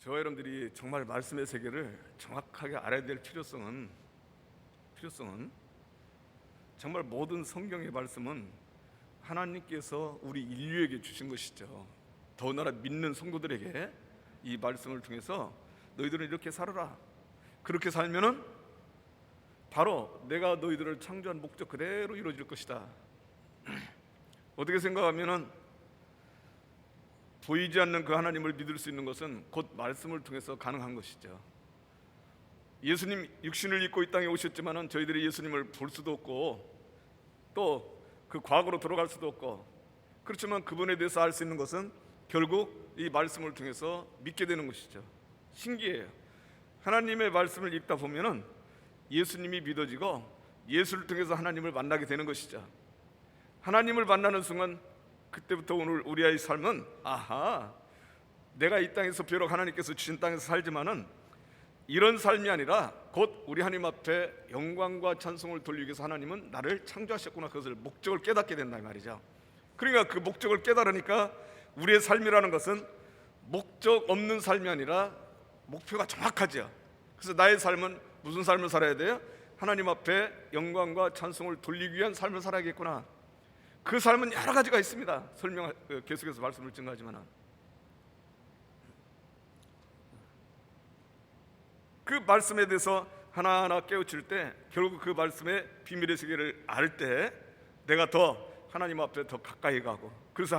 저와 여러분들이 정말 말씀의 세계를 정확하게 알아야 될 필요성은 정말 모든 성경의 말씀은 하나님께서 우리 인류에게 주신 것이죠. 더군다나 믿는 성도들에게 이 말씀을 통해서 너희들은 이렇게 살아라, 그렇게 살면은 바로 내가 너희들을 창조한 목적 그대로 이루어질 것이다. 어떻게 생각하면은 보이지 않는 그 하나님을 믿을 수 있는 것은 곧 말씀을 통해서 가능한 것이죠. 예수님 육신을 입고 이 땅에 오셨지만은 저희들이 예수님을 볼 수도 없고 또 그 과거로 돌아갈 수도 없고, 그렇지만 그분에 대해서 알 수 있는 것은 결국 이 말씀을 통해서 믿게 되는 것이죠. 신기해요. 하나님의 말씀을 읽다 보면은 예수님이 믿어지고 예수를 통해서 하나님을 만나게 되는 것이죠. 하나님을 만나는 순간 그때부터 오늘 우리의 삶은 아하, 내가 이 땅에서 비록 하나님께서 주신 땅에서 살지만은 이런 삶이 아니라 곧 우리 하나님 앞에 영광과 찬송을 돌리기 위해서 하나님은 나를 창조하셨구나, 그것을 목적을 깨닫게 된다 이 말이죠. 그러니까 그 목적을 깨달으니까 우리의 삶이라는 것은 목적 없는 삶이 아니라 목표가 정확하죠. 그래서 나의 삶은 무슨 삶을 살아야 돼요? 하나님 앞에 영광과 찬송을 돌리기 위한 삶을 살아야겠구나. 그 삶은 여러 가지가 있습니다. 계속해서 말씀을 증거하지만 그 말씀에 대해서 하나하나 깨우칠 때 결국 그 말씀의 비밀의 세계를 알 때 내가 더 하나님 앞에 더 가까이 가고, 그래서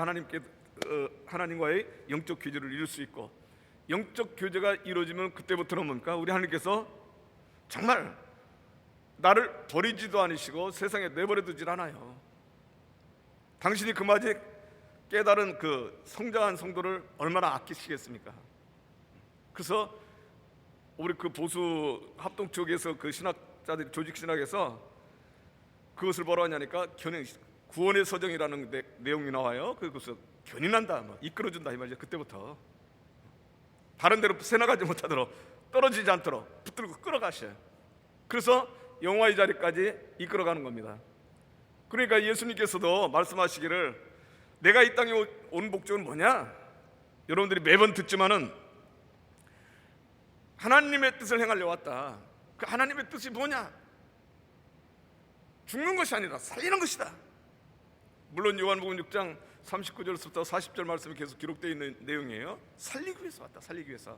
하나님과의 영적 교제를 이룰 수 있고, 영적 교제가 이루어지면 그때부터는 뭡니까? 우리 하나님께서 정말 나를 버리지도 않으시고 세상에 내버려 두질 않아요. 당신이 그마저 깨달은 그 성장한 성도를 얼마나 아끼시겠습니까? 그래서 우리 그 보수 합동 쪽에서 그 신학자들이 조직 신학에서 그것을 뭐라 하냐니까 구원의 서정이라는 내용이 나와요. 그것을 견인한다, 이끌어준다 이 말이죠. 그때부터 다른 데로 새나가지 못하도록, 떨어지지 않도록 붙들고 끌어가셔요. 그래서 영화의 자리까지 이끌어가는 겁니다. 그러니까 예수님께서도 말씀하시기를 내가 이 땅에 온 목적은 뭐냐? 여러분들이 매번 듣지만은 하나님의 뜻을 행하려 왔다. 그 하나님의 뜻이 뭐냐? 죽는 것이 아니라 살리는 것이다. 물론 요한복음 6장 39절부터 40절 말씀이 계속 기록되어 있는 내용이에요. 살리기 위해서 왔다. 살리기 위해서.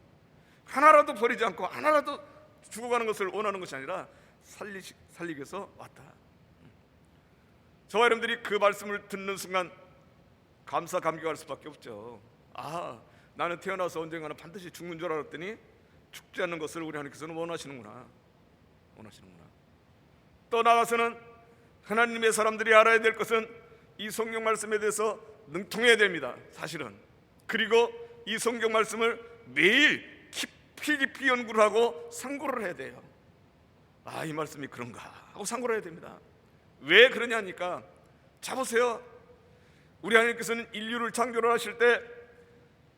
하나라도 버리지 않고 하나라도 죽어가는 것을 원하는 것이 아니라 살리기 위해서 왔다. 저와 여러분들이 그 말씀을 듣는 순간 감사감격할 수밖에 없죠. 아, 나는 태어나서 언젠가는 반드시 죽는 줄 알았더니 죽지 않는 것을 우리 하나님께서는 원하시는구나. 또 나아가서는 하나님의 사람들이 알아야 될 것은 이 성경 말씀에 대해서 능통해야 됩니다, 사실은. 그리고 이 성경 말씀을 매일 깊이 연구를 하고 상고를 해야 돼요. 아, 이 말씀이 그런가 하고 상고를 해야 됩니다. 왜 그러냐니까, 자 보세요. 우리 하나님께서는 인류를 창조를 하실 때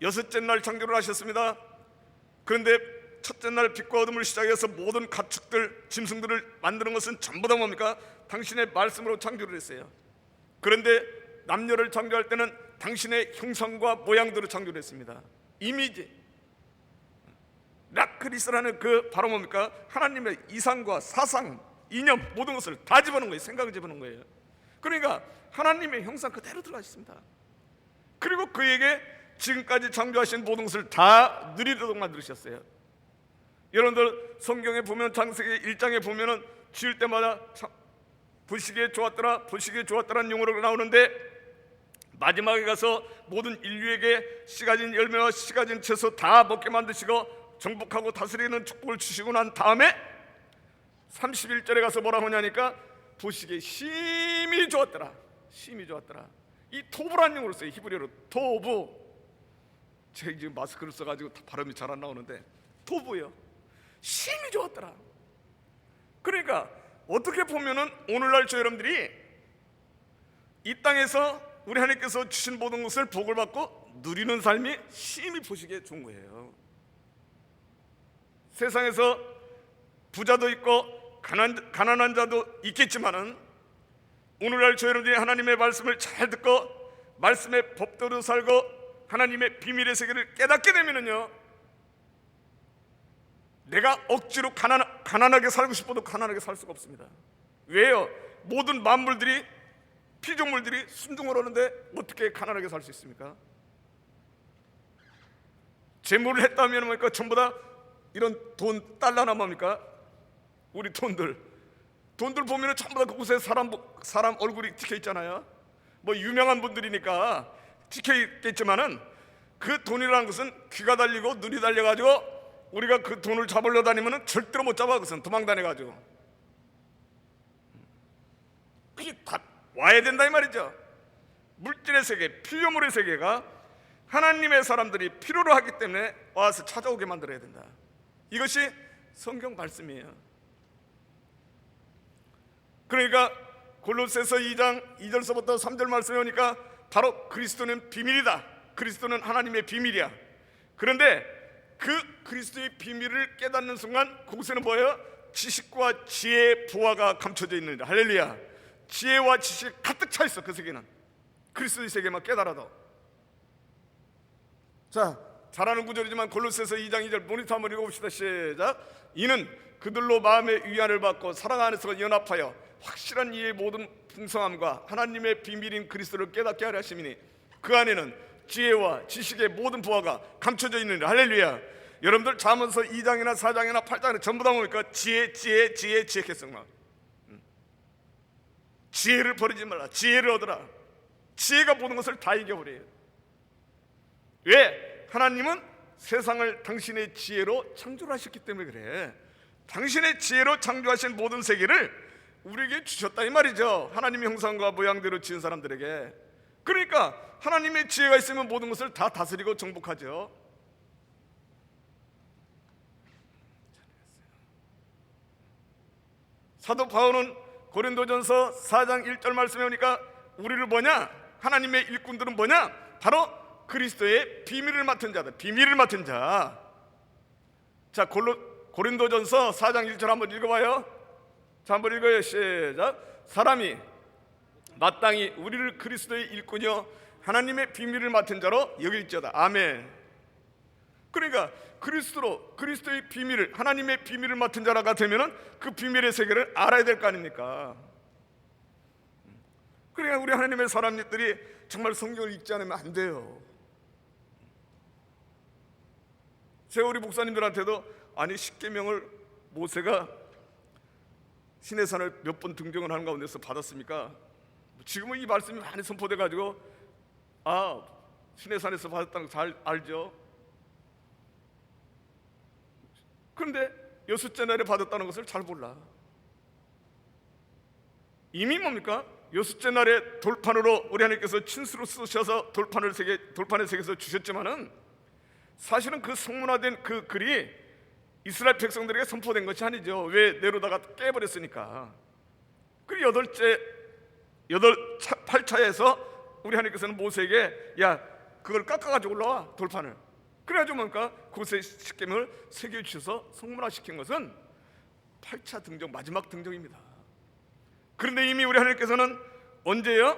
여섯째 날 창조를 하셨습니다. 그런데 첫째 날 빛과 어둠을 시작해서 모든 가축들, 짐승들을 만드는 것은 전부 다 뭡니까? 당신의 말씀으로 창조를 했어요. 그런데 남녀를 창조할 때는 당신의 형상과 모양대로 창조를 했습니다. 이미지, 라크리스라는 그 바로 뭡니까? 하나님의 이상과 사상, 이념, 모든 것을 다 집어넣은 거예요. 생각을 집어넣은 거예요. 그러니까 하나님의 형상 그대로 들어가셨습니다. 그리고 그에게 지금까지 창조하신 모든 것을 다 누리도록 만드셨어요. 여러분들 성경에 보면 창세기 1장에 보면은 지을 때마다 보시기에 좋았더라는 용어가 나오는데, 마지막에 가서 모든 인류에게 씨 가진 열매와 씨 가진 채소 다 먹게 만드시고 정복하고 다스리는 축복을 주시고 난 다음에 31절에 가서 뭐라고 하냐니까 보시기에 심히 좋았더라. 이 토브라는 용어를 써요. 히브리어로 토브. 제가 지금 마스크를 써가지고 발음이 잘 안 나오는데 토브요. 심히 좋았더라. 그러니까 어떻게 보면은 오늘날 저 여러분들이 이 땅에서 우리 하나님께서 주신 모든 것을 복을 받고 누리는 삶이 심히 보시기에 좋은 거예요. 세상에서 부자도 있고 가난한 자도 있겠지만은 오늘날 저 여러분들이 하나님의 말씀을 잘 듣고 말씀의 법대로 살고 하나님의 비밀의 세계를 깨닫게 되면은요, 내가 억지로 가난하게 살고 싶어도 가난하게 살 수가 없습니다. 왜요? 모든 만물들이, 피조물들이 순종을 하는데 어떻게 가난하게 살 수 있습니까? 재물을 했다면 뭡니까? 전부 다 이런 돈, 달러나 뭡니까? 우리 돈들 보면 전부 다 그곳에 사람 얼굴이 찍혀 있잖아요. 뭐 유명한 분들이니까 찍혀 있겠지만은 그 돈이라는 것은 귀가 달리고 눈이 달려가지고 우리가 그 돈을 잡으려 다니면은 절대로 못 잡아. 그것은 도망 다녀가지고 그게 다 와야 된다 이 말이죠. 물질의 세계, 피조물의 세계가 하나님의 사람들이 필요로 하기 때문에 와서 찾아오게 만들어야 된다. 이것이 성경 말씀이에요. 그러니까 골로새서 2장 2절서부터 3절 말씀에 오니까 바로 그리스도는 비밀이다. 그리스도는 하나님의 비밀이야. 그런데 그 그리스도의 비밀을 깨닫는 순간 그곳에는 뭐예요? 지식과 지혜의 부하가 감춰져 있는, 할렐루야. 지혜와 지식 가득 차 있어. 그 세계는 그리스도의 세계만 깨달아도. 자, 잘하는 구절이지만 골로새서 2장 2절 모니터 한번 읽어봅시다. 시작. 이는 그들로 마음의 위안을 받고 사랑 안에서 연합하여 확실한 이의 모든 풍성함과 하나님의 비밀인 그리스도를 깨닫게 하려 하심이니 그 안에는 지혜와 지식의 모든 부하가 감춰져 있느니라. 할렐루야. 여러분들 잠언서 2장이나 4장이나 8장이나 전부 다 보니까 지혜 계승만. 지혜를 버리지 말라. 지혜를 얻으라. 지혜가 모든 것을 다 이겨버려요. 왜? 하나님은 세상을 당신의 지혜로 창조하셨기 때문에 그래. 당신의 지혜로 창조하신 모든 세계를 우리에게 주셨다 이 말이죠. 하나님의 형상과 모양대로 지은 사람들에게. 그러니까 하나님의 지혜가 있으면 모든 것을 다 다스리고 정복하죠. 사도 바울은 고린도전서 4장 1절 말씀에 오니까 우리를 뭐냐? 하나님의 일꾼들은 뭐냐? 바로 그리스도의 비밀을 맡은 자다. 비밀을 맡은 자. 자, 고린도전서 4장 1절 한번 읽어봐요. 자, 한번 읽어요. 시작. 사람이 마땅히 우리를 그리스도의 일꾼이요 하나님의 비밀을 맡은 자로 여길지어다. 아멘. 그러니까 그리스도의 비밀을, 하나님의 비밀을 맡은 자라가 되면은 그 비밀의 세계를 알아야 될 거 아닙니까? 그러니까 우리 하나님의 사람들이 정말 성경을 읽지 않으면 안 돼요. 제가 우리 목사님들한테도 아니 십계명을 모세가 시내산을 몇 번 등정을 하는 가운데서 받았습니까? 지금은 이 말씀이 많이 선포돼 가지고 시내산에서 받았다는 거 잘 알죠. 그런데 여섯째 날에 받았다는 것을 잘 몰라. 이미 뭡니까? 여섯째 날에 돌판으로 우리 하나님께서 친수로 쓰셔서 돌판의 세계에서 주셨지만은 사실은 그 성문화된 그 글이 이스라엘 백성들에게 선포된 것이 아니죠. 왜? 내로다가 깨버렸으니까. 그리고 8차에서 우리 하나님께서는 모세에게 야 그걸 깎아가지고 올라와 돌판을. 그래가지고 뭡니까? 그곳에 십계명을 새겨주셔서 성문화시킨 것은 8차 등정, 마지막 등정입니다. 그런데 이미 우리 하나님께서는 언제요?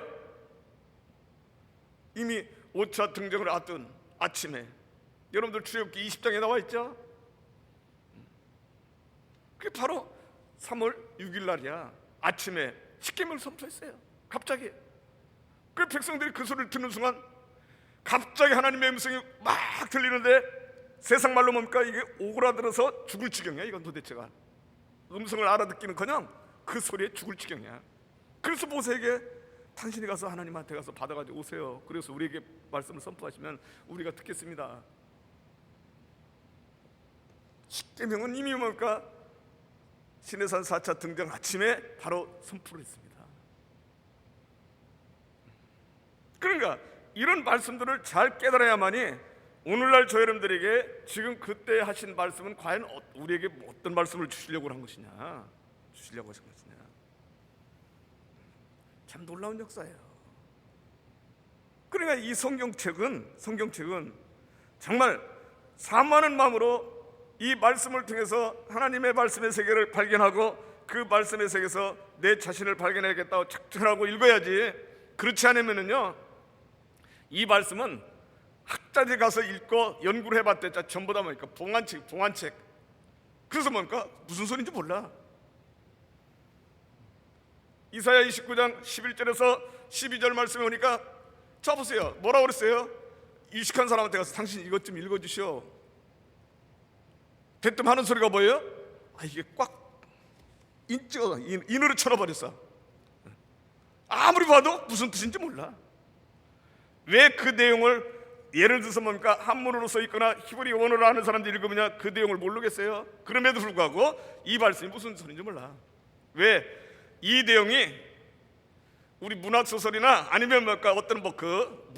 이미 5차 등정을 앞둔 아침에, 여러분들 출애굽기 20장에 나와 있죠? 그게 바로 3월 6일 날이야. 아침에 십계명을 선포했어요. 갑자기. 그 백성들이 그 소리를 듣는 순간 갑자기 하나님의 음성이 막 들리는데 세상 말로 뭡니까? 이게 오그라들어서 죽을 지경이야. 이건 도대체가 음성을 알아듣기는커녕 그 소리에 죽을 지경이야. 그래서 모세에게 당신이 가서 하나님한테 가서 받아가지고 오세요. 그래서 우리에게 말씀을 선포하시면 우리가 듣겠습니다. 십계명은 이미 뭡니까? 시내산 4차 등정 아침에 바로 선포를 했습니다. 그러니까 이런 말씀들을 잘 깨달아야만이 오늘날 저 여러분들에게 지금 그때 하신 말씀은 과연 우리에게 어떤 말씀을 주시려고 한 것이냐, 주시려고 하신 것이냐. 참 놀라운 역사예요. 그러니까 이 성경책은 정말 사모하는 마음으로 이 말씀을 통해서 하나님의 말씀의 세계를 발견하고 그 말씀의 세계에서 내 자신을 발견해야겠다고 작정하고 읽어야지. 그렇지 않으면은요, 이 말씀은 학자들이 가서 읽고 연구를 해봤댔자 전부 다 뭐니까 봉안책. 그래서 뭔가 무슨 소리인지 몰라. 이사야 29장 11절에서 12절 말씀에 오니까 자 보세요. 뭐라고 그랬어요? 일식한 사람한테 가서 당신 이것 좀 읽어주시오. 대뜸 하는 소리가 뭐예요? 이게 꽉 인으로 쳐넣어버렸어. 아무리 봐도 무슨 뜻인지 몰라. 왜 그 내용을 예를 들어서 뭡니까? 한문으로 써 있거나 히브리 원어로 하는 사람들이 읽으면 그 내용을 모르겠어요? 그럼에도 불구하고 이 말씀이 무슨 소리인지 몰라. 왜? 이 내용이 우리 문학 소설이나 아니면 뭔가 어떤 뭐 그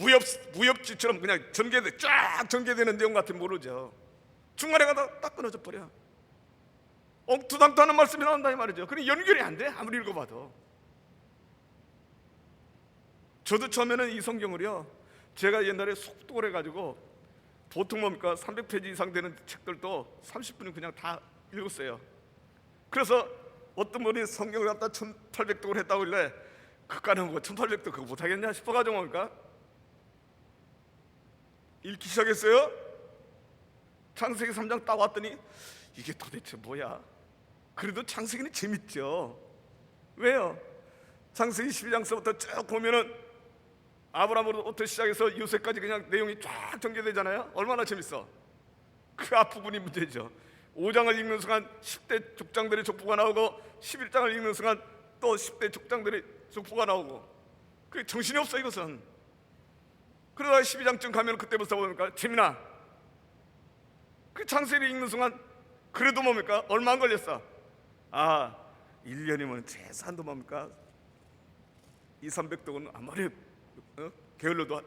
무협지처럼 그냥 쫙 전개되는 내용 같으면 모르죠. 중간에 가다 딱 끊어져 버려. 엉투당투 하는 말씀이 나온다 이 말이죠. 그럼 연결이 안 돼. 아무리 읽어봐도. 저도 처음에는 이 성경을요, 제가 옛날에 속독을 해가지고 보통 뭡니까 300페이지 이상 되는 책들도 30분은 그냥 다 읽었어요. 그래서 어떤 분이 성경을 갖다 1800독을 했다고 그래. 그까는 뭐 1800독 그거 못하겠냐 싶어가지고 뭡니까 읽기 시작했어요. 창세기 3장 딱 왔더니 이게 도대체 뭐야? 그래도 창세기는 재밌죠. 왜요? 창세기 12장서부터 쭉 보면은 아브라함으로부터 시작해서 요셉까지 그냥 내용이 쫙 전개되잖아요. 얼마나 재밌어. 그 앞부분이 문제죠. 5장을 읽는 순간 10대 족장들의 족보가 나오고 11장을 읽는 순간 또 10대 족장들의 족보가 나오고 그 정신이 없어 이것은. 그러다가 12장쯤 가면 그때부터 뭡니까? 재미나. 그 창세기 읽는 순간 그래도 뭡니까? 얼마 안 걸렸어. 1년이면 최소한도 뭡니까? 200~300독은 아무리 게을러도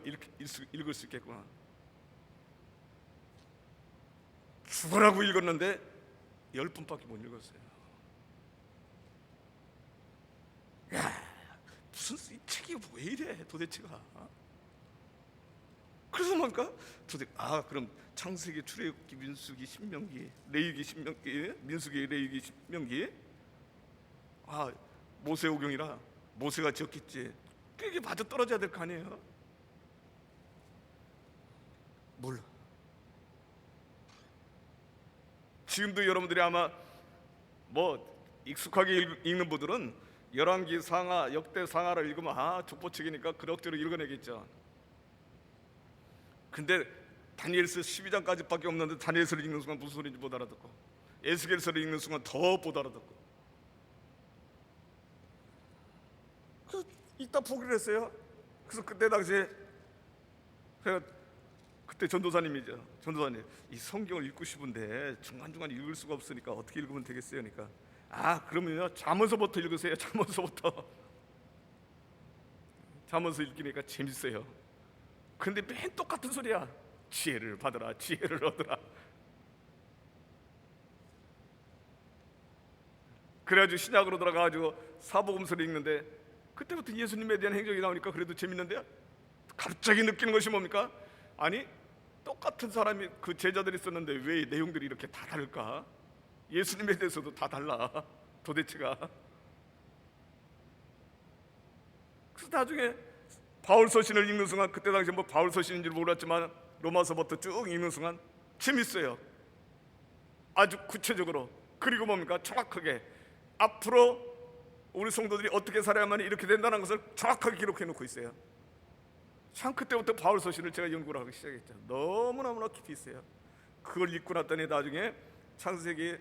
읽을 수 있겠구나. 죽어라고 읽었는데 10분밖에 못 읽었어요. 야, 무슨 이 책이 왜 이래 도대체가. 그래서 뭔가 그럼 창세기, 출애굽기, 민수기, 신명기, 레위기, 신명기, 민수기, 레위기, 신명기. 모세오경이라 모세가 지었겠지. 그게 맞아 떨어져야 될 거 아니에요? 몰라. 지금도 여러분들이 아마 뭐 익숙하게 읽는 분들은 열왕기 상하, 역대 상하를 읽으면 족보책이니까 그럭저럭 읽어내겠죠. 근데 다니엘서 12장까지밖에 없는데 다니엘서를 읽는 순간 무슨 소리인지 못 알아듣고 에스겔서를 읽는 순간 더 못 알아듣고 이따 포기를 했어요. 그래서 그때 당시에 제가 그때 전도사님이죠. 전도사님, 이 성경을 읽고 싶은데 중간중간 읽을 수가 없으니까 어떻게 읽으면 되겠어요? 그러니까 그러면요 잠언서부터 읽으세요. 잠언서부터. 잠언서 읽기니까 재밌어요. 근데 맨 똑같은 소리야. 지혜를 받으라, 지혜를 얻으라. 그래가지고 신약으로 들어가가지고 사복음서를 읽는데 그때부터 예수님에 대한 행적이 나오니까 그래도 재밌는데요. 갑자기 느끼는 것이 뭡니까? 아니 똑같은 사람이 그 제자들이 있었는데 왜 내용들이 이렇게 다 다를까? 예수님에 대해서도 다 달라 도대체가. 그래서 나중에 바울 서신을 읽는 순간 그때 당시 뭐 바울 서신인지 몰랐지만 로마서부터 쭉 읽는 순간 재밌어요. 아주 구체적으로. 그리고 뭡니까? 정확하게 앞으로 우리 성도들이 어떻게 살아야만 이렇게 된다는 것을 정확하게 기록해 놓고 있어요. 참 그때부터 바울 서신을 제가 연구를 하기 시작했죠. 너무너무나 깊이 있어요. 그걸 읽고 났더니 나중에 창세기,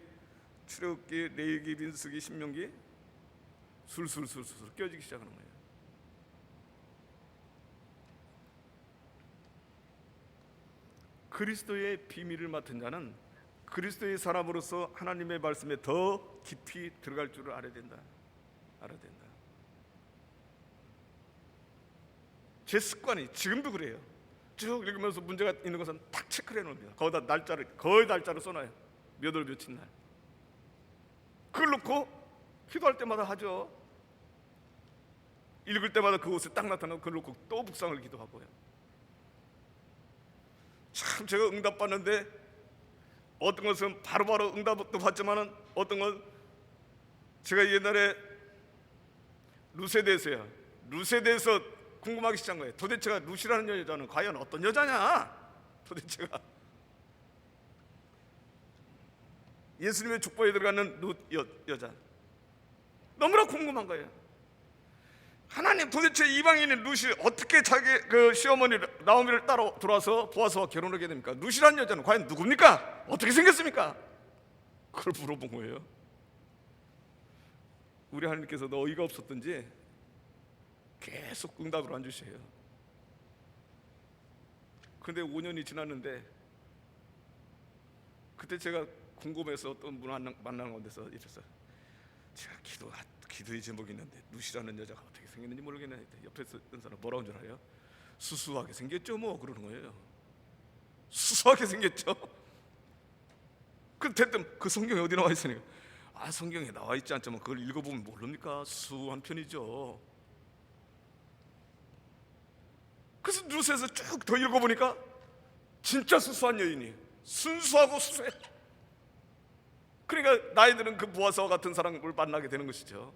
출애굽기, 레위기, 민수기, 신명기 술술술술 껴지기 시작하는 거예요. 그리스도의 비밀을 맡은 자는 그리스도의 사람으로서 하나님의 말씀에 더 깊이 들어갈 줄을 알아야 된다. 제 습관이 지금도 그래요. 쭉 읽으면서 문제가 있는 것은 딱 체크를 해놓습니다. 거기다 거의 날짜를 써놔요. 몇 월 며칠 날. 그걸 놓고 기도할 때마다 하죠. 읽을 때마다 그곳에 딱 나타나고 그걸 놓고 또 묵상을 기도하고요. 참 제가 응답받는데 어떤 것은 바로바로 응답도 받지만은 어떤 건 제가 옛날에 루세대에서요. 루세대에서 궁금하기 시작한 거예요. 도대체가 루시라는 여자는 과연 어떤 여자냐? 도대체가 예수님의 족보에 들어가는 룻 여자, 너무나 궁금한 거예요. 하나님, 도대체 이방인인 룻이 어떻게 자기 그 시어머니 나오미를 따로 돌아서 보아서와 결혼하게 됩니까? 룻이라는 여자는 과연 누굽니까? 어떻게 생겼습니까? 그걸 물어본 거예요. 우리 하나님께서도 어이가 없었던지 계속 응답을 안 주셔요. 근데 5년이 지났는데 그때 제가 궁금해서 어떤 분 만나는 건데서 이랬어요. 제가 기도의 제목이 있는데 룻이라는 여자가 어떻게 생겼는지 모르겠네. 옆에 있던 사람 뭐라고 줄 알아요? 수수하게 생겼죠 뭐, 그러는 거예요. 수수하게 생겼죠. 그 대뜸 그 성경에 어디 나와 있으니까, 성경에 나와 있지 않지만 그걸 읽어보면 모릅니까? 수한 편이죠. 그래서 룻에서 쭉 더 읽어보니까 진짜 수수한 여인이, 순수하고 수수해. 그러니까 나이 드는 그 보아스와 같은 사람을 만나게 되는 것이죠.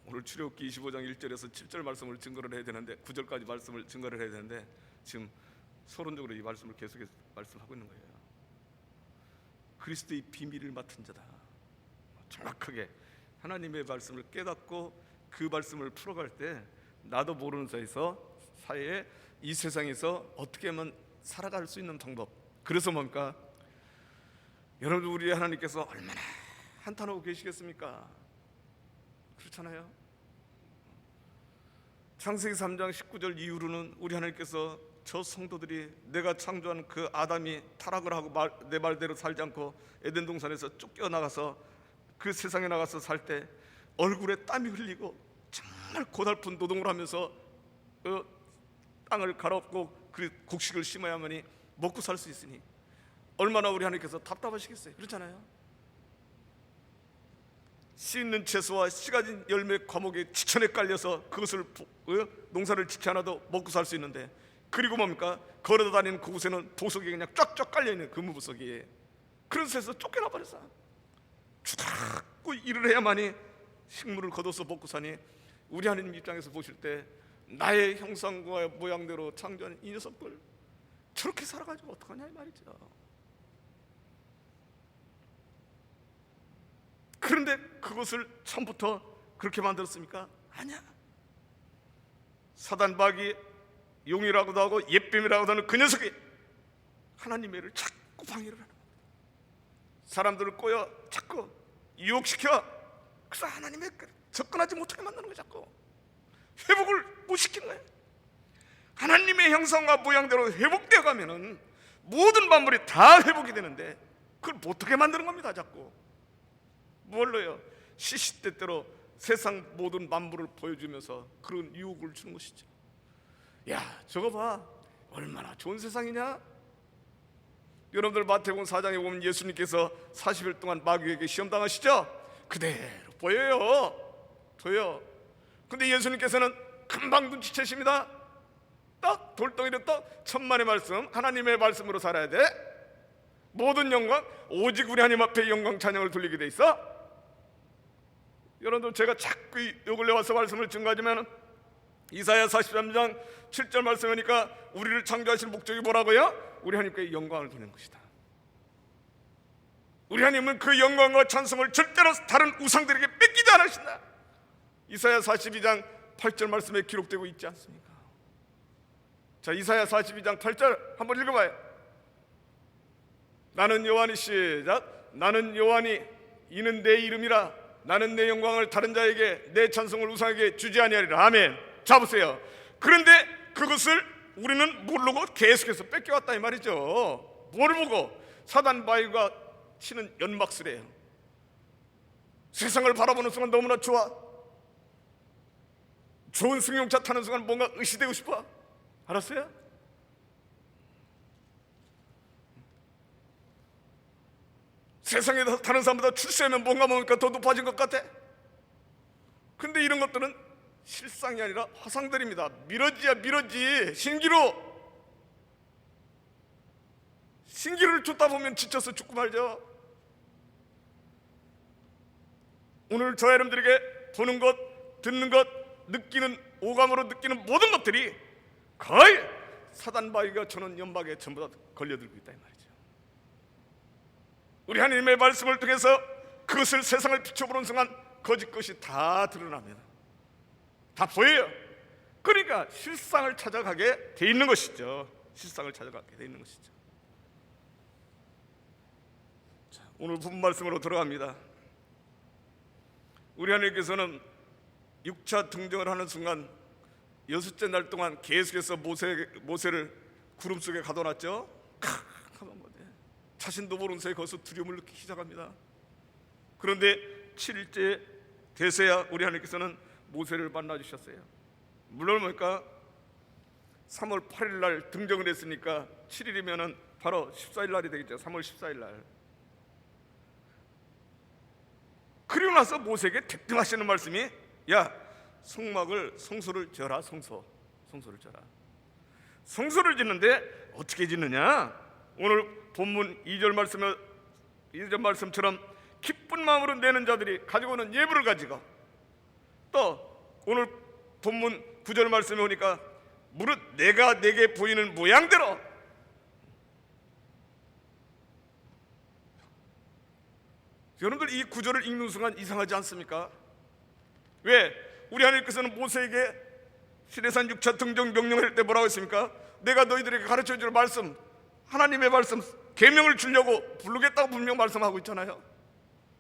오늘 출애굽기 25장 1절에서 7절 말씀을 증거를 해야 되는데, 9절까지 말씀을 증거를 해야 되는데 지금 서론적으로 이 말씀을 계속해서 말씀하고 있는 거예요. 그리스도의 비밀을 맡은 자다. 정확하게 하나님의 말씀을 깨닫고 그 말씀을 풀어갈 때 나도 모르는 사이에 이 세상에서 어떻게 하면 살아갈 수 있는 방법. 그래서 뭡니까? 여러분, 우리 하나님께서 얼마나 한탄하고 계시겠습니까? 그렇잖아요. 창세기 3장 19절 이후로는 우리 하나님께서 저 성도들이 내가 창조한 그 아담이 타락을 하고 내 말대로 살지 않고 에덴 동산에서 쫓겨나가서 그 세상에 나가서 살 때 얼굴에 땀이 흘리고 정말 고달픈 노동을 하면서 땅을 갈아엎고 그 곡식을 심어야만이 먹고 살 수 있으니 얼마나 우리 하나님께서 답답하시겠어요. 그렇잖아요. 씨 있는 채소와 씨 가진 열매 과목에 지천에 깔려서 그것을 농사를 짓지 않아도 먹고 살 수 있는데, 그리고 뭡니까? 걸어다니는 그곳에는 보석이 그냥 쫙쫙 깔려있는 금보석이, 그런 데서 쫓겨나 버렸어. 주닥고 일을 해야만이 식물을 거둬서 먹고 사니, 우리 하나님 입장에서 보실 때 나의 형상과 모양대로 창조한 이 녀석들 저렇게 살아가지고 어떡하냐 이 말이죠. 그런데 그것을 처음부터 그렇게 만들었습니까? 아니야. 사단 마귀, 용이라고도 하고 옛뱀이라고도 하는 그 녀석이 하나님의 일을 자꾸 방해를 하는 거야. 사람들을 꼬여 자꾸 유혹시켜. 그래서 하나님의 접근하지 못하게 만드는 거야. 자꾸 회복을 못 시키는 거예요. 하나님의 형상과 모양대로 회복되어 가면은 모든 만물이 다 회복이 되는데 그걸 못하게 만드는 겁니다. 자꾸 뭘로요? 시시때때로 세상 모든 만물을 보여주면서 그런 유혹을 주는 것이죠. 야, 저거 봐, 얼마나 좋은 세상이냐. 여러분들 마태복음 4장에 보면 예수님께서 40일 동안 마귀에게 시험당하시죠? 그대로 보여요. 근데 예수님께서는 금방 눈치채십니다. 딱 돌덩이로 딱 천만의 말씀, 하나님의 말씀으로 살아야 돼. 모든 영광 오직 우리 하나님 앞에 영광 찬양을 돌리게 돼 있어. 여러분들, 제가 자꾸 요 근래 와서 말씀을 증거하지만 이사야 43장 7절 말씀하니까 우리를 창조하신 목적이 뭐라고요? 우리 하나님께 영광을 돌리는 것이다. 우리 하나님은 그 영광과 찬송을 절대로 다른 우상들에게 뺏기지 않으신다. 이사야 42장 8절 말씀에 기록되고 있지 않습니까? 자, 이사야 42장 8절 한번 읽어봐요. 나는 여호와니, 시작. 나는 여호와니, 이는 내 이름이라. 나는 내 영광을 다른 자에게, 내 찬송을 우상에게 주지 아니하리라. 아멘. 자, 보세요. 그런데 그것을 우리는 모르고 계속해서 뺏겨왔다 이 말이죠. 뭘 보고? 사단 마귀가 치는 연막술이에요. 세상을 바라보는 순간 너무나 좋아. 좋은 승용차 타는 순간 뭔가 의시되고 싶어. 알았어요? 세상에 다른 사람보다 출세하면 뭔가 뭡니까? 더 높아진 것 같아. 근데 이런 것들은 실상이 아니라 화상들입니다. 미러지야, 미러지. 신기루를 쫓다 보면 지쳐서 죽고 말죠. 오늘 저 여러분들에게 보는 것, 듣는 것, 느끼는, 오감으로 느끼는 모든 것들이 거의 사단 바위가 저는 연막에 전부 다 걸려들고 있다 이 말이죠. 우리 하나님의 말씀을 통해서 그것을 세상을 비춰보는 순간 거짓 것이 다 드러납니다. 다 보여요. 그러니까 실상을 찾아가게 돼 있는 것이죠. 실상을 찾아가게 돼 있는 것이죠. 자, 오늘 본문 말씀으로 들어갑니다. 우리 하나님께서는 6차 등정을 하는 순간 6째 날 동안 계속해서 모세를 구름 속에 가둬놨죠. 자신도 모르는 사이에 거기서 두려움을 느끼기 시작합니다. 그런데 7일째 되서야 우리 하나님께서는 모세를 만나주셨어요. 물론 뭡니까? 3월 8일 날 등정을 했으니까 7일이면 바로 14일 날이 되겠죠. 3월 14일 날. 그리고 나서 모세에게 대뜸하시는 말씀이, 야, 성소를 지어라. 성소를 지어라. 성소를 짓는데 어떻게 짓느냐? 오늘 본문 2절 말씀처럼 기쁜 마음으로 내는 자들이 가지고 오는 예물을 가지고, 또 오늘 본문 9절 말씀에 보니까 무릇 내가 내게 보이는 모양대로, 여러분들 이 구절을 읽는 순간 이상하지 않습니까? 왜? 우리 하나님께서는 모세에게 시내산 6차 등정 명령할 때 뭐라고 했습니까? 내가 너희들에게 가르쳐줄 말씀, 하나님의 말씀, 계명을 주려고 부르겠다고 분명 말씀하고 있잖아요.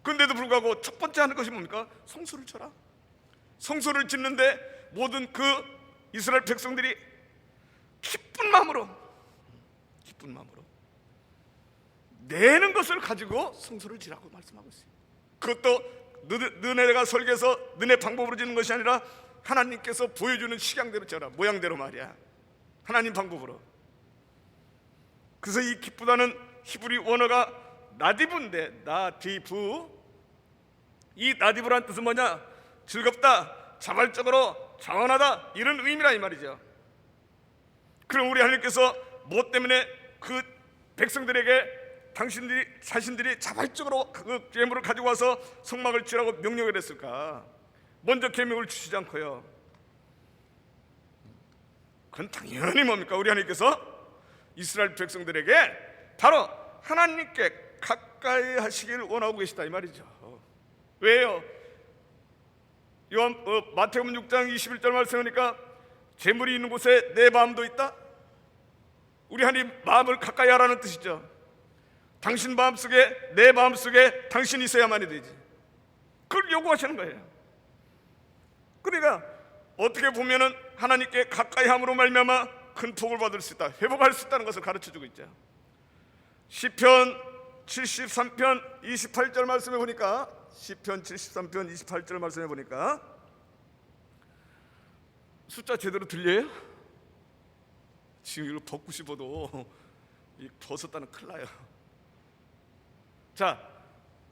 그런데도 불구하고 첫 번째 하는 것이 뭡니까? 성소를 쳐라. 성소를 짓는데 모든 그 이스라엘 백성들이 기쁜 마음으로 내는 것을 가지고 성소를 지라고 말씀하고 있어요. 그것도 너네가 설계해서 너네 방법으로 짓는 것이 아니라 하나님께서 보여주는 식양대로 지어라. 모양대로 말이야. 하나님 방법으로. 그래서 이 기쁘다는 히브리 원어가 나디브인데, 나디브. 이 나디브란 뜻은 뭐냐? 즐겁다, 자발적으로, 자원하다, 이런 의미라 이 말이죠. 그럼 우리 하나님께서 뭐 때문에 그 백성들에게 자신들이 자발적으로 그 예물을 가지고 와서 성막을 지으라고 명령을 했을까? 먼저 계명을 주시지 않고요. 그건 당연히 뭡니까? 우리 하나님께서 이스라엘 백성들에게 바로 하나님께 가까이 하시길 원하고 계시다 이 말이죠. 왜요? 마태복음 6장 21절 말씀하니까 재물이 있는 곳에 내 마음도 있다. 우리 하나님 마음을 가까이 하라는 뜻이죠. 당신 마음속에, 내 마음속에 당신이 있어야만이 되지. 그걸 요구하시는 거예요. 그러니까 어떻게 보면은 하나님께 가까이 함으로 말미암아 큰 복을 받을 수 있다, 회복할 수 있다는 것을 가르쳐주고 있죠. 시편 73편 28절 말씀해 보니까, 시편 73편 28절 말씀해 보니까 숫자 제대로 들려요? 지금 이걸 벗고 싶어도 벗었다는 큰일 나요. 자,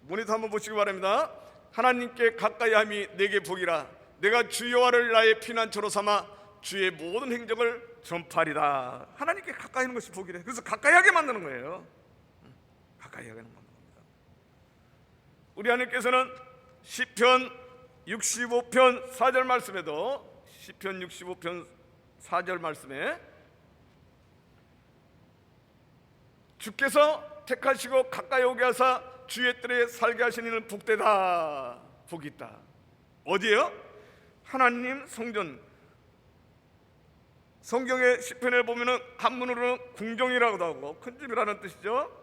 모니터 한번 보시기 바랍니다. 하나님께 가까이함이 내게 복이라. 내가 주 여호와를 나의 피난처로 삼아 주의 모든 행적을 전파하리라. 하나님께 가까이 하는 것이 복이래. 그래서 가까이 하게 만드는 거예요. 가까이 하게 만드는 겁니다. 우리 하나님께서는 시편 65편 4절 말씀에도, 시편 65편 4절 말씀에 주께서 택하시고 가까이 오게 하사 주의 뜰에 살게 하시는 이는 복되다, 복이 있다. 어디에요? 하나님 성전. 성경의 시편에 보면은 한문으로는 궁정이라고도 하고 큰 집이라는 뜻이죠.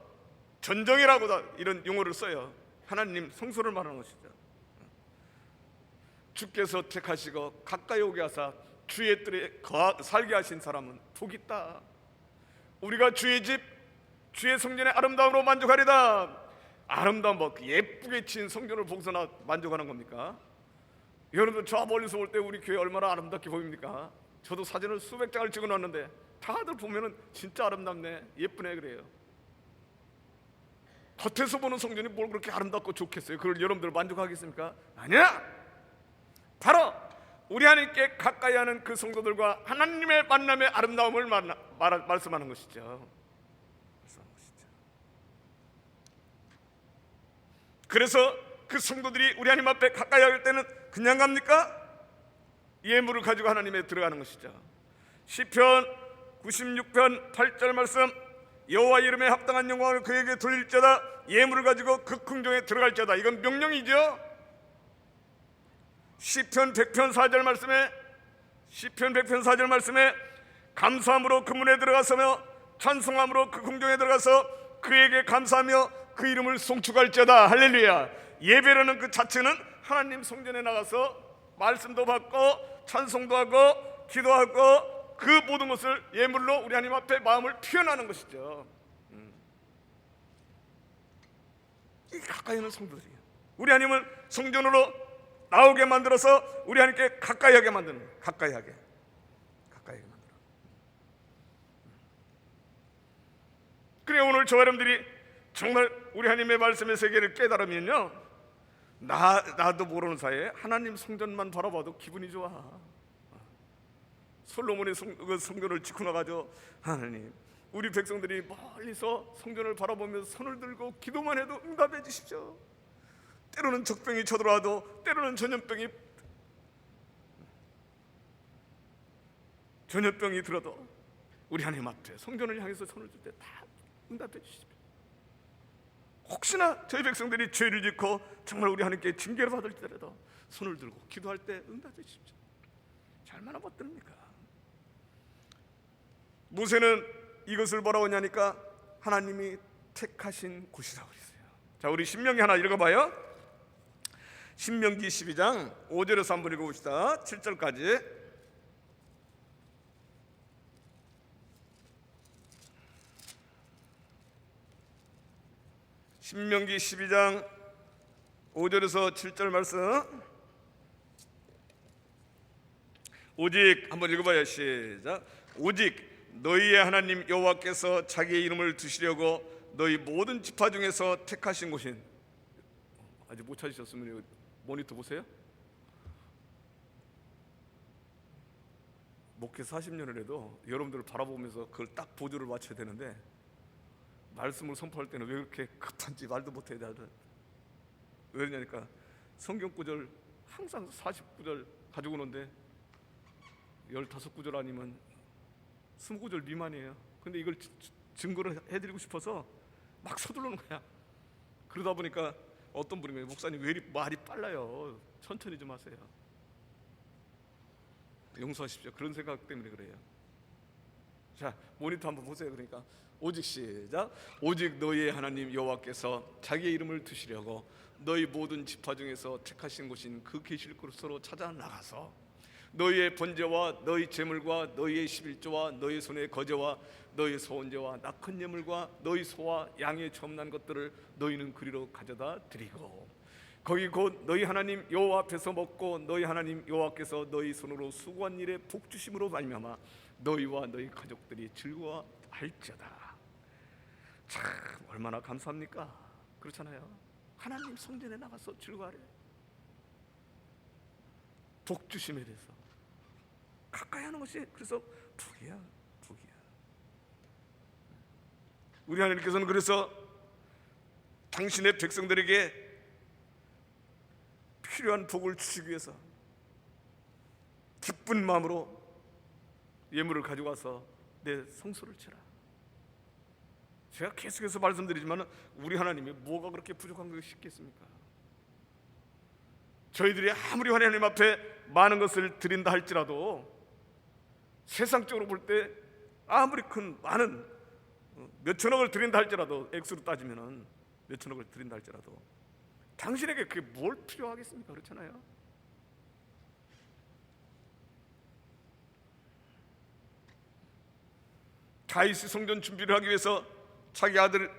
전정이라고도 이런 용어를 써요. 하나님 성소를 말하는 것이죠. 주께서 택하시고 가까이 오게 하사 주의 뜰에 살게 하신 사람은 복이 있다. 우리가 주의 집, 주의 성전의 아름다움으로 만족하리다. 아름다운 뭐 예쁘게 친 성전을 보고서나 만족하는 겁니까? 여러분들 저 멀리서 올 때 우리 교회 얼마나 아름답게 보입니까? 저도 사진을 수백 장을 찍어놨는데 다들 보면은 진짜 아름답네, 예쁘네 그래요. 겉에서 보는 성전이 뭘 그렇게 아름답고 좋겠어요? 그걸 여러분들 만족하겠습니까? 아니야. 바로 우리 하나님께 가까이 하는 그 성도들과 하나님의 만남의 아름다움을 말씀하는 것이죠. 그래서 그 성도들이 우리 하나님 앞에 가까이 할 때는 그냥 갑니까? 예물을 가지고 하나님에 들어가는 것이죠. 시편 96편 8절 말씀, 여호와 이름에 합당한 영광을 그에게 돌릴지어다, 예물을 가지고 그 궁정에 들어갈지어다. 이건 명령이죠. 시편 100편 4절 말씀에, 시편 100편 4절 말씀에 감사함으로 그 문에 들어가서며 찬송함으로 그 궁정에 들어가서 그에게 감사하며 그 이름을 송축할지어다. 할렐루야. 예배라는 그 자체는 하나님 성전에 나가서 말씀도 받고 찬송도 하고 기도하고 그 모든 것을 예물로 우리 하나님 앞에 마음을 표현하는 것이죠. 이 가까이 있는 성도들이에요. 우리 하나님은 성전으로 나오게 만들어서 우리 하나님께 가까이 하게 만드는 거예요. 가까이 하게 만들어. 그래, 오늘 저 여러분들이 정말 우리 하나님의 말씀의 세계를 깨달으면요, 나도 모르는 사이에 하나님 성전만 바라봐도 기분이 좋아. 솔로몬의 성전을 짓고 나가죠. 하나님, 우리 백성들이 멀리서 성전을 바라보면서 손을 들고 기도만 해도 응답해 주십시오. 때로는 적병이 쳐들어와도, 때로는 전염병이 들어도 우리 하나님 앞에 성전을 향해서 손을 들 때 다 응답해 주십시오. 혹시나 저희 백성들이 죄를 짓고 정말 우리 하나님께 징계를 받을 때라도 손을 들고 기도할 때 응답해 주십시오. 얼마나 멋듭니까? 모세는 이것을 뭐라고 하냐니까 하나님이 택하신 곳이라고 그랬어요. 자, 우리 신명기 하나 읽어봐요. 신명기 12장 5절에서 한번 읽어봅시다. 7절까지. 신명기 12장 5절에서 7절 말씀, 오직 한번 읽어봐요. 시작. 오직 너희의 하나님 여호와께서 자기의 이름을 두시려고 너희 모든 지파 중에서 택하신 곳인, 아직 못 찾으셨으면 모니터 보세요. 목회 40년을 해도 여러분들을 바라보면서 그걸 딱 보조를 맞춰야 되는데, 말씀을 선포할 때는 왜 그렇게 급한지 말도 못해야 돼. 왜 그러냐니까 성경 구절 항상 40구절 가지고 오는데 15구절 아니면 20구절 미만이에요. 근데 이걸 증거를 해드리고 싶어서 막 서두르는 거야. 그러다 보니까 어떤 분이 목사님 왜 이리 말이 빨라요, 천천히 좀 하세요. 용서하십시오. 그런 생각 때문에 그래요. 자, 모니터 한번 보세요. 그러니까 오직, 시작. 오직 너희의 하나님 여호와께서 자기의 이름을 두시려고 너희 모든 지파 중에서 택하신 곳인 그 계실 곳으로 찾아 나가서 너희의 번제와 너희 제물과 너희의 11조와 너희 손의 거제와 너희 소원제와 낙헌 예물과 너희 소와 양의 점난 것들을 너희는 그리로 가져다 드리고, 거기 곧 너희 하나님 여호와 앞에서 먹고 너희 하나님 여호와께서 너희 손으로 수고한 일에 복 주심으로 말미암아 너희와 너희 가족들이 즐거워할지어다. 참 얼마나 감사합니까? 그렇잖아요. 하나님 성전에 나가서 즐거워하래. 복 주심에 대해서 가까이 하는 것이 그래서 복이야. 우리 하나님께서는 그래서 당신의 백성들에게 필요한 복을 주시기 위해서 기쁜 마음으로 예물을 가지고 와서 내 성소를 치라. 제가 계속해서 말씀드리지만 우리 하나님이 뭐가 그렇게 부족한 것이 있겠습니까? 저희들이 아무리 하나님 앞에 많은 것을 드린다 할지라도, 세상적으로 볼 때 아무리 많은 몇천억을 드린다 할지라도, 액수로 따지면은 몇천억을 드린다 할지라도 당신에게 그게 뭘 필요하겠습니까? 그렇잖아요. 다윗이 성전 준비를 하기 위해서 자기 아들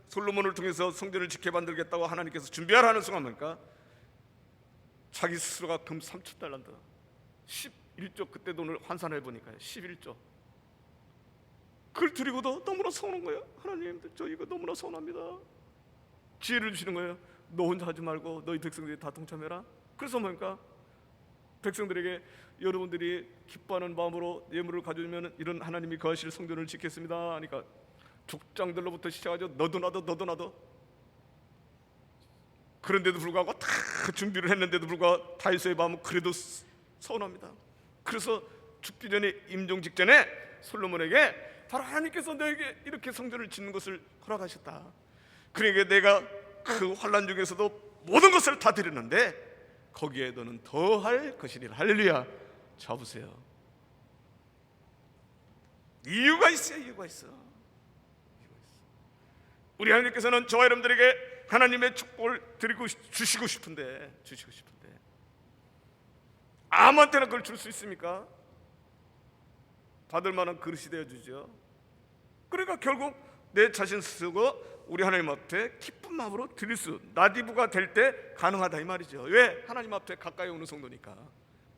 솔로몬을 통해서 성전을 짓게 만들겠다고 하나님께서 준비하라는 순간 보니까 자기 스스로가 금 3,000달란트 11조, 그때 돈을 환산해 보니까 11조, 그걸 드리고도 너무나 서운한 거예요. 하나님, 저 이거 너무나 서운합니다. 지혜를 주시는 거예요. 너 혼자 하지 말고 너희 백성들이 다 동참해라. 그래서 뭡니까? 백성들에게 여러분들이 기뻐하는 마음으로 예물을 가져오면 이런 하나님이 거하실 성전을 짓겠습니다 하니까 족장들로부터 시작하죠. 너도 나도. 그런데도 불구하고 다 준비를 했는데도 불구하고 다윗의 마음은 그래도 서운합니다. 그래서 죽기 전에, 임종 직전에 솔로몬에게 바로 하나님께서 너에게 이렇게 성전을 짓는 것을 허락하셨다. 그러니까 내가 그 환난 중에서도 모든 것을 다 드렸는데 거기에 너는 더할 것이니라. 할렐루야. 잡으세요. 이유가 있어요. 이유가 있어. 우리 하나님께서는 저와 여러분들에게 하나님의 축복을 드리고 주시고 싶은데 아무한테나 그걸 줄 수 있습니까? 받을 만한 그릇이 되어주죠. 그러니까 결국 내 자신 스스로 우리 하나님 앞에 기쁜 마음으로 드릴 수, 나디부가 될 때 가능하다 이 말이죠. 왜? 하나님 앞에 가까이 오는 성도니까.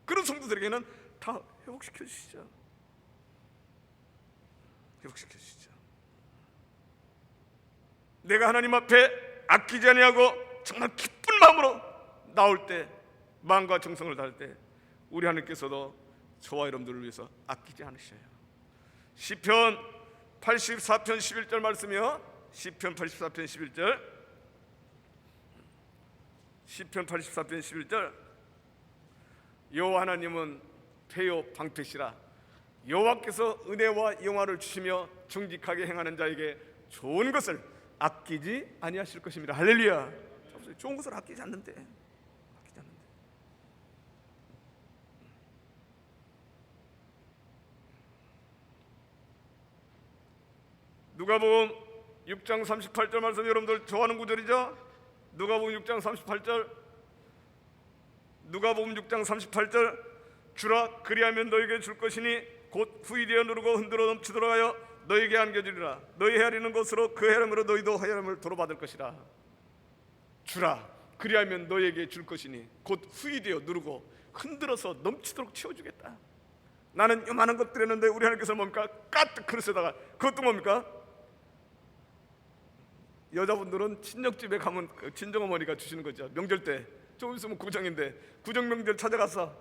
그런 성도들에게는 다 회복시켜 주시죠. 회복시켜 주시죠. 내가 하나님 앞에 아끼지 아니하고 정말 기쁜 마음으로 나올 때, 마음과 정성을 다할 때 우리 하나님께서도 저와 여러분들을 위해서 아끼지 않으셔요. 시편 84편 11절 말씀이요. 시편 84편 11절. 시편 84편 11절. 여호와 하나님은 폐요 방패시라. 여호와께서 은혜와 영화를 주시며 정직하게 행하는 자에게 좋은 것을 아끼지 아니하실 것입니다. 할렐루야. 좋은 것을 아끼지 않는데. 누가복음 6장 38절 말씀 여러분들 좋아하는 구절이죠? 누가복음 6장 38절. 누가복음 6장 38절. 주라 그리하면 너에게 줄 것이니 곧 후이되어 누르고 흔들어 넘치도록 하여 너에게 안겨주리라. 너희 헤아리는 것으로 그 헤아림으로 너희도 헤아림을 도로받을 것이라. 주라 그리하면 너에게 줄 것이니 곧 후이되어 누르고 흔들어서 넘치도록 채워주겠다. 나는 요만한 것 드렸는데 우리 하나님께서 뭡니까? 까뜩 그릇에다가, 그것도 뭡니까? 여자분들은 친정집에 가면 친정어머니가 주시는 거죠. 명절 때 조금 있으면 구정인데 구정 명절 찾아가서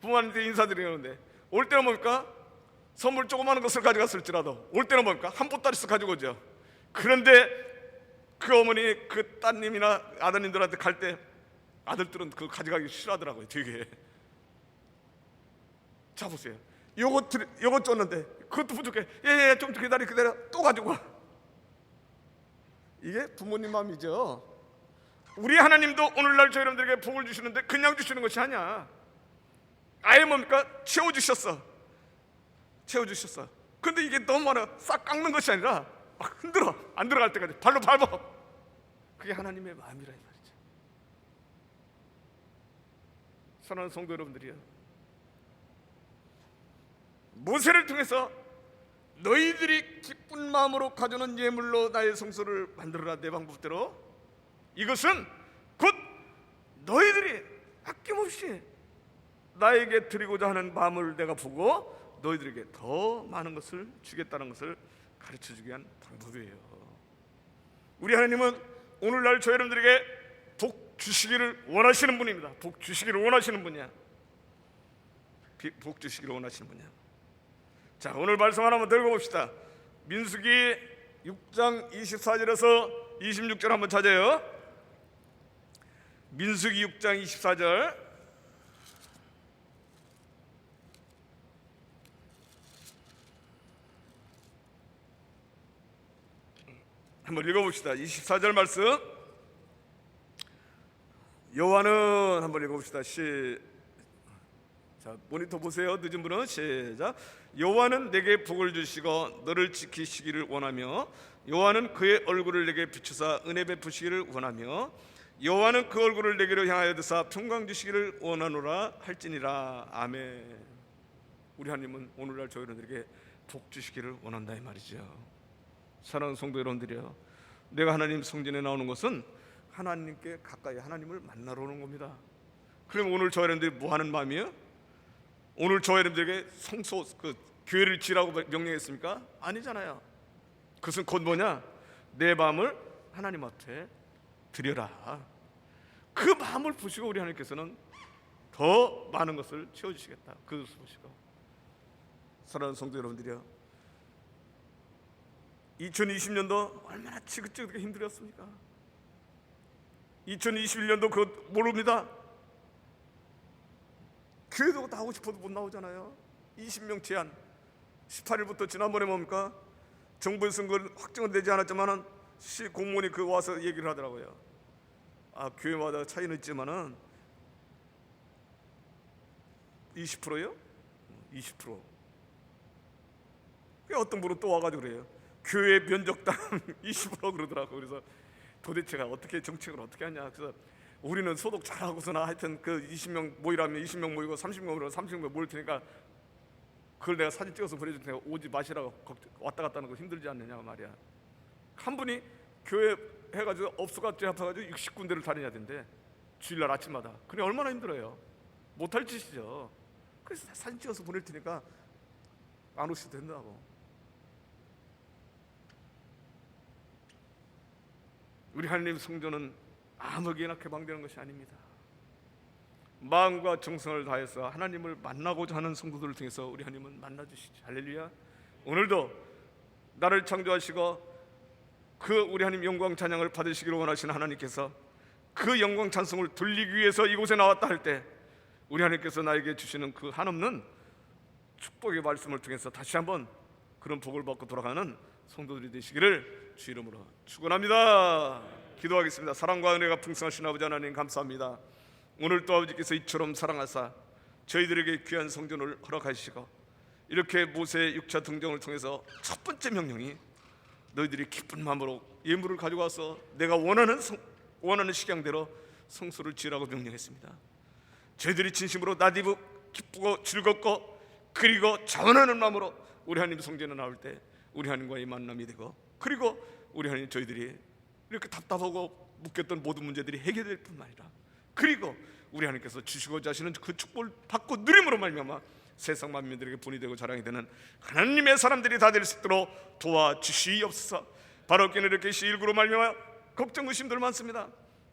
부모님한테 인사드리는데 올 때는 뭡니까? 선물 조그마한 것을 가져갔을지라도 올 때는 뭡니까? 한 보따리씩 가지고 오죠. 그런데 그 어머니 그 따님이나 아드님들한테 갈 때 아들들은 그거 가져가기 싫어하더라고요. 되게. 자 보세요. 요거 줬는데 그것도 부족해. 예, 좀 기다려 또 가지고 와. 이게 부모님 마음이죠. 우리 하나님도 오늘날 저희 여러분들에게 복을 주시는데 그냥 주시는 것이 아니야. 아예 뭡니까? 채워주셨어. 근데 이게 너무 많아. 싹 깎는 것이 아니라 막 흔들어. 안 들어갈 때까지 발로 밟아. 그게 하나님의 마음이라 이 말이죠. 사랑하는 성도 여러분들이요, 모세를 통해서 너희들이 기쁜 마음으로 가져오는 예물로 나의 성소를 만들어라. 내 방법대로. 이것은 곧 너희들이 아낌없이 나에게 드리고자 하는 마음을 내가 보고 너희들에게 더 많은 것을 주겠다는 것을 가르쳐주기 위한 방법이에요. 우리 하나님은 오늘날 저 여러분들에게 복 주시기를 원하시는 분입니다. 복 주시기를 원하시는 분이야. 복 주시기를 원하시는 분이야. 자, 오늘 말씀 하나만 더 읽어봅시다. 민수기 6장 24절에서 26절 한번 찾아요. 민수기 6장 24절. 한번 읽어봅시다. 24절 말씀. 여호와는 한번 읽어봅시다. 자, 모니터 보세요. 늦은 분은 시작. 여호와는 내게 복을 주시고 너를 지키시기를 원하며 여호와는 그의 얼굴을 내게 비추사 은혜 베푸시기를 원하며 여호와는 그 얼굴을 내게로 향하여 드사 평강 주시기를 원하노라 할지니라. 아멘. 우리 하나님은 오늘날 저희들에게 복 주시기를 원한다 이 말이죠. 사랑하는 성도 여러분들이요, 내가 하나님 성전에 나오는 것은 하나님께 가까이 하나님을 만나러 오는 겁니다. 그럼 오늘 저 여러분들이 뭐 하는 마음이에요? 오늘 저 여러분들에게 성소 교회를 지으라고 명령했습니까? 아니잖아요. 그것은 곧 뭐냐? 내 마음을 하나님 앞에 드려라. 그 마음을 보시고 우리 하나님께서는 더 많은 것을 채워주시겠다. 그것을 보시고. 사랑하는 성도 여러분들이요, 2020년도 얼마나 지긋지긋하게 힘들었습니까? 2021년도 그거 모릅니다. 교회도 나오고 싶어도 못 나오잖아요. 20명 제한. 18일부터 지난번에 뭡니까? 정부 선거 확정은 되지 않았지만은 시 공무원이 그 와서 얘기를 하더라고요. 교회마다 차이는 있지만은 20%요? 20%. 어떤 분은 또 와가지고 그래요. 교회 면적당 20% 그러더라고. 그래서 도대체가 어떻게 정책을 어떻게 하냐. 그래서 우리는 소독 잘하고서나 하여튼 그 20명 모이라면 20명 모이고 30명 모이라면 30명 모일 테니까 그걸 내가 사진 찍어서 보내줄 테니까 오지 마시라고 왔다 갔다 하는 거 힘들지 않느냐 말이야. 한 분이 교회 해가지고 업소가 제압해가지고 60군데를 다녀야 된대. 주일날 아침마다. 그래 얼마나 힘들어요. 못할 짓이죠. 그래서 사진 찍어서 보낼 테니까 안 오셔도 된다고. 우리 하나님 성전은 아무에게나 개방되는 것이 아닙니다. 마음과 정성을 다해서 하나님을 만나고자 하는 성도들을 통해서 우리 하나님은 만나주시죠. 할렐루야. 오늘도 나를 창조하시고 그 우리 하나님 영광 찬양을 받으시기를 원하시는 하나님께서 그 영광 찬송을 돌리기 위해서 이곳에 나왔다 할 때 우리 하나님께서 나에게 주시는 그 한없는 축복의 말씀을 통해서 다시 한번 그런 복을 받고 돌아가는 성도들이 되시기를 주 이름으로 축원합니다. 기도하겠습니다. 사랑과 은혜가 풍성하신 아버지 하나님 감사합니다. 오늘 또 아버지께서 이처럼 사랑하사 저희들에게 귀한 성전을 허락하시고 이렇게 모세의 6차 등정을 통해서 첫 번째 명령이 너희들이 기쁜 마음으로 예물을 가져와서 내가 원하는 식양대로 성소를 지으라고 명령했습니다. 저희들이 진심으로 나디부 기쁘고 즐겁고 그리고 자원하는 마음으로 우리 하나님 성전에 나올 때 우리 하나님과의 만남이 되고 그리고 우리 하나님 저희들이 이렇게 답답하고 묶였던 모든 문제들이 해결될 뿐만 아니라 그리고 우리 하나님께서 주시고자 하시는 그 축복을 받고 누림으로 말미암아 세상 만민들에게 본이 되고 자랑이 되는 하나님의 사람들이 다 될 수 있도록 도와주시옵소서. 바로 이렇게 일구로 말미암아 걱정 의심들 많습니다.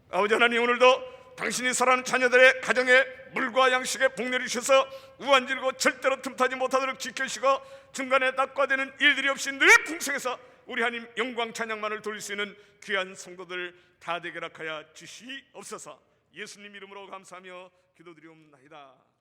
아버지 하나님 오늘도 당신이 사랑하는 자녀들의 가정에 물과 양식에 복 내리셔서 우한질고 절대로 틈타지 못하도록 지켜주시고 중간에 낙과되는 일들이 없이 늘 풍성해서 우리 하나님 영광 찬양만을 돌릴 수 있는 귀한 성도들 다 되게 하여 주시옵소서. 예수님 이름으로 감사하며 기도드리옵나이다.